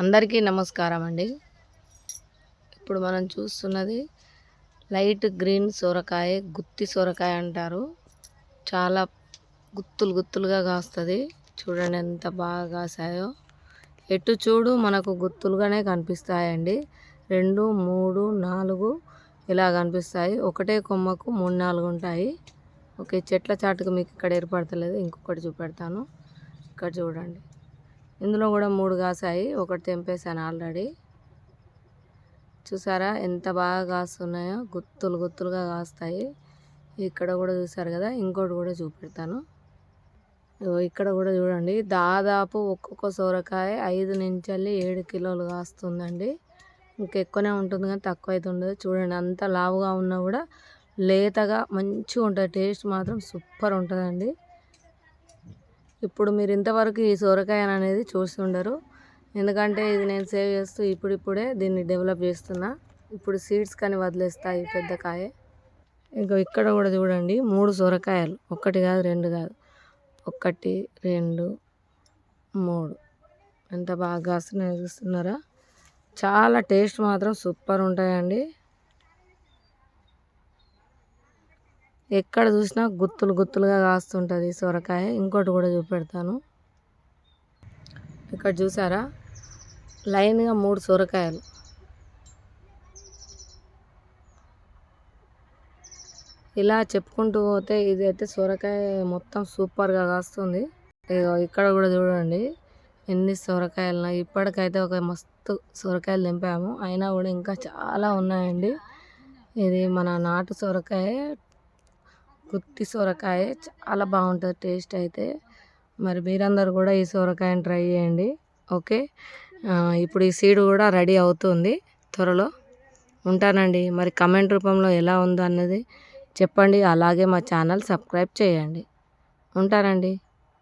అందరికీ నమస్కారం అండి. ఇప్పుడు మనం చూస్తున్నది లైట్ గ్రీన్ సొరకాయ, గుత్తి సొరకాయ అంటారు. చాలా గుత్తులు గుత్తులుగా కాస్తుంది. చూడండి ఎంత బాగా కాసాయో. ఎటు చూడు మనకు గుత్తులుగానే కనిపిస్తాయండి. 2, 3, 4 ఇలా కనిపిస్తాయి. ఒకటే కొమ్మకు 3, 4 ఉంటాయి. ఓకే, చెట్ల చాటుకు మీకు ఇక్కడ ఏర్పడతలేదు. ఇంకొకటి చూపెడతాను. ఇక్కడ చూడండి, ఇందులో కూడా 3 కాసాయి. ఒకటి తెంపేసాను ఆల్రెడీ. చూసారా ఎంత బాగా కాస్తున్నాయో, గుత్తులు గుత్తులుగా కాస్తాయి. ఇక్కడ కూడా చూసారు కదా. ఇంకోటి కూడా చూపెడతాను. ఇక్కడ కూడా చూడండి, దాదాపు ఒక్కొక్క సొరకాయ 5 నుంచి 7 కిలోలు కాస్తుందండి. ఇంకెక్కువనే ఉంటుంది కానీ తక్కువ అయితే ఉండదు. చూడండి అంత లావుగా ఉన్నా కూడా లేతగా మంచిగా ఉంటుంది. టేస్ట్ మాత్రం సూపర్ ఉంటుందండి. ఇప్పుడు మీరు ఇంతవరకు ఈ సొరకాయ అనేది చూసి ఉండరు, ఎందుకంటే ఇది నేను సేవ్ చేస్తూ ఇప్పుడిప్పుడే దీన్ని డెవలప్ చేస్తున్నా. ఇప్పుడు సీడ్స్ కానీ వదిలేస్తాయి పెద్ద కాయ. ఇంకా ఇక్కడ కూడా చూడండి 3 సొరకాయలు, 1 కాదు 2 కాదు, 1, 2, 3 ఎంత బాగా కాస్తున్నాయో చూస్తున్నారా. చాలా టేస్ట్ మాత్రం సూపర్ ఉంటాయండి. ఎక్కడ చూసినా గుత్తులు గుత్తులుగా కాస్తుంటుంది సొరకాయ. ఇంకోటి కూడా చూపెడతాను. ఇక్కడ చూసారా, లైన్గా 3 సొరకాయలు. ఇలా చెప్పుకుంటూ పోతే ఇదైతే సొరకాయ మొత్తం సూపర్గా కాస్తుంది. ఇక్కడ కూడా చూడండి ఎన్ని సొరకాయలు. ఇప్పటికైతే ఒక మస్తు సొరకాయలు తెంపాము, అయినా కూడా ఇంకా చాలా ఉన్నాయండి. ఇది మన నాటు సొరకాయ, గుత్తి సొరకాయ. చాలా బాగుంటుంది టేస్ట్ అయితే. మరి మీరందరూ కూడా ఈ సొరకాయని ట్రై చేయండి. ఓకే, ఇప్పుడు ఈ సీడ్ కూడా రెడీ అవుతుంది త్వరలో. ఉంటానండి. మరి కమెంట్ రూపంలో ఎలా ఉందో అన్నది చెప్పండి. అలాగే మా ఛానల్ సబ్స్క్రైబ్ చేయండి. ఉంటానండి.